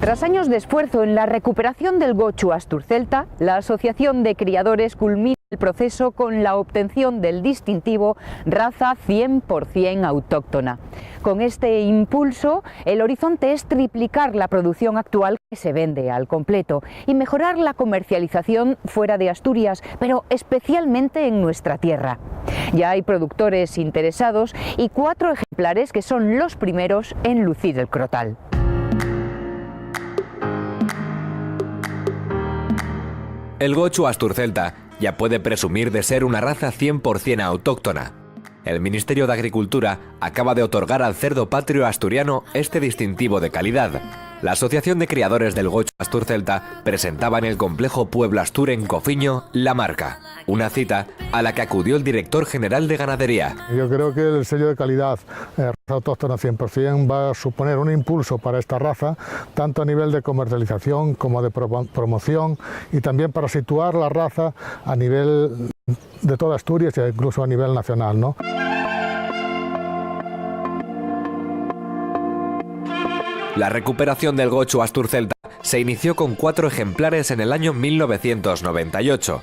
Tras años de esfuerzo en la recuperación del gochu asturcelta, la Asociación de Criadores culmina el proceso con la obtención del distintivo raza 100% autóctona. Con este impulso, el horizonte es triplicar la producción actual que se vende al completo y mejorar la comercialización fuera de Asturias, pero especialmente en nuestra tierra. Ya hay productores interesados y 4 ejemplares que son los primeros en lucir el crotal. El gochu asturcelta ya puede presumir de ser una raza 100% autóctona. El Ministerio de Agricultura acaba de otorgar al cerdo patrio asturiano este distintivo de calidad. La Asociación de Criadores del Gochu asturcelta presentaba en el complejo Pueblo Astur en Cofiño la marca, una cita a la que acudió el director general de ganadería. Yo creo que el sello de calidad raza autóctona 100% va a suponer un impulso para esta raza, tanto a nivel de comercialización como de promoción, y también para situar la raza a nivel de toda Asturias e incluso a nivel nacional, ¿no? La recuperación del gochu asturcelta se inició con 4 ejemplares en el año 1998.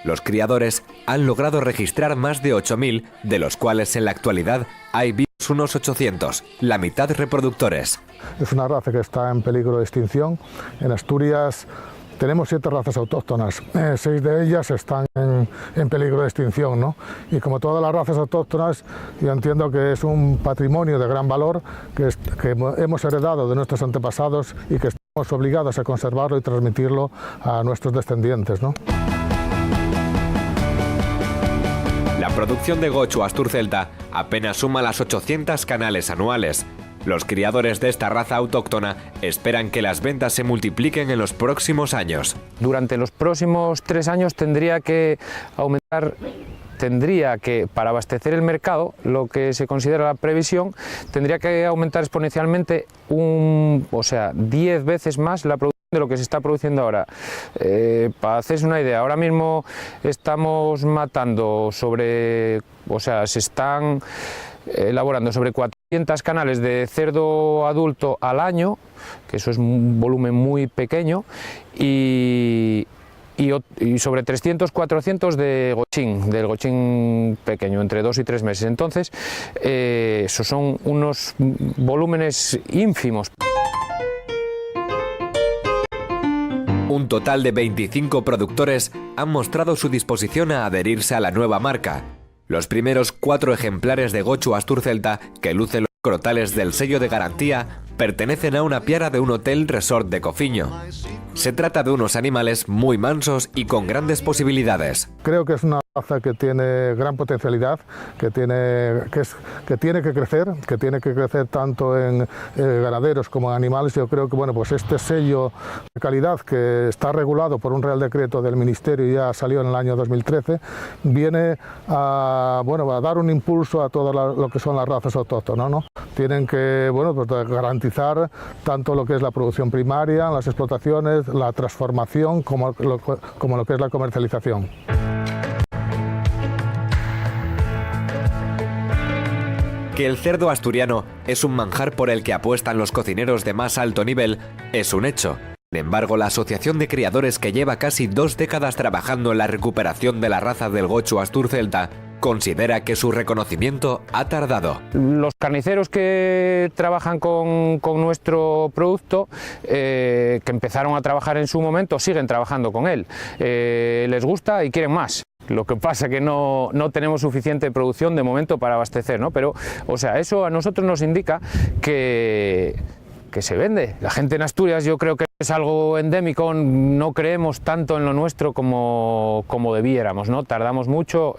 Los criadores han logrado registrar más de 8.000, de los cuales en la actualidad hay vivos unos 800, la mitad reproductores. Es una raza que está en peligro de extinción. En Asturias tenemos 7 razas autóctonas, 6 de ellas están en peligro de extinción, ¿no? Y como todas las razas autóctonas, yo entiendo que es un patrimonio de gran valor que hemos heredado de nuestros antepasados y que estamos obligados a conservarlo y transmitirlo a nuestros descendientes, ¿no? La producción de gochu asturcelta apenas suma las 800 canales anuales. Los criadores de esta raza autóctona esperan que las ventas se multipliquen en los próximos años. Durante los próximos 3 años tendría que para abastecer el mercado, lo que se considera la previsión, tendría que aumentar exponencialmente 10 veces más la producción de lo que se está produciendo ahora. Para hacerse una idea, ahora mismo estamos matando se están elaborando sobre 400 canales de cerdo adulto al año, que eso es un volumen muy pequeño, y sobre 300-400 del gochín pequeño, entre 2 y 3 meses. Entonces, esos son unos volúmenes ínfimos. Un total de 25 productores han mostrado su disposición a adherirse a la nueva marca. Los primeros 4 ejemplares de gochu asturcelta que lucen los crotales del sello de garantía pertenecen a una piara de un hotel resort de Cofiño. Se trata de unos animales muy mansos y con grandes posibilidades. Creo que es una raza que tiene gran potencialidad, que tiene que crecer tanto en ganaderos como en animales. Yo creo que pues este sello de calidad, que está regulado por un Real Decreto del Ministerio y ya salió en el año 2013, viene a dar un impulso a todo lo que son las razas autóctonas, ¿no? Tienen que garantizar tanto lo que es la producción primaria, las explotaciones, la transformación, como lo que es la comercialización. Que el cerdo asturiano es un manjar por el que apuestan los cocineros de más alto nivel es un hecho. Sin embargo, la Asociación de Criadores, que lleva casi 2 décadas trabajando en la recuperación de la raza del gochu asturcelta, considera que su reconocimiento ha tardado. Los carniceros que trabajan con nuestro producto, que empezaron a trabajar en su momento, siguen trabajando con él. Les gusta y quieren más. Lo que pasa es que no tenemos suficiente producción de momento para abastecer, ¿no? Pero, eso a nosotros nos indica que se vende. La gente en Asturias, yo creo que es algo endémico, no creemos tanto en lo nuestro como debiéramos, ¿no? Tardamos mucho.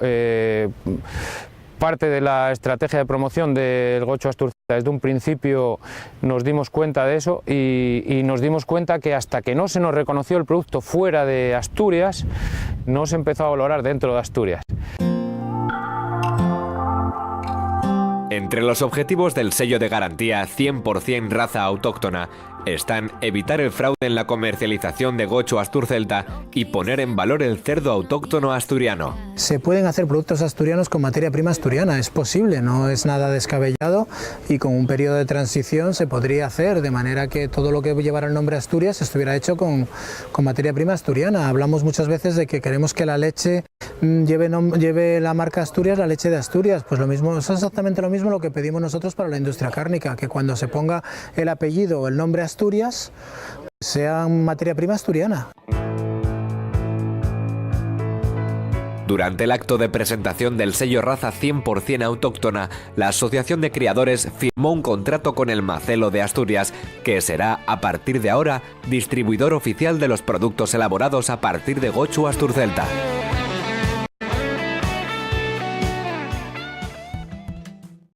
Parte de la estrategia de promoción del gochu asturcelta, desde un principio nos dimos cuenta de eso y nos dimos cuenta que hasta que no se nos reconoció el producto fuera de Asturias, no se empezó a valorar dentro de Asturias. Entre los objetivos del sello de garantía 100% raza autóctona están evitar el fraude en la comercialización de gochu asturcelta y poner en valor el cerdo autóctono asturiano. Se pueden hacer productos asturianos con materia prima asturiana, es posible, no es nada descabellado, y con un periodo de transición se podría hacer de manera que todo lo que llevara el nombre Asturias estuviera hecho con materia prima asturiana. Hablamos muchas veces de que queremos que la leche lleve la marca Asturias, la leche de Asturias, pues lo mismo, es exactamente lo mismo lo que pedimos nosotros para la industria cárnica, que cuando se ponga el apellido o el nombre Asturias sea materia prima asturiana. Durante el acto de presentación del sello raza 100% autóctona, la Asociación de Criadores firmó un contrato con el Macelo de Asturias, que será, a partir de ahora, distribuidor oficial de los productos elaborados a partir de gochu asturcelta.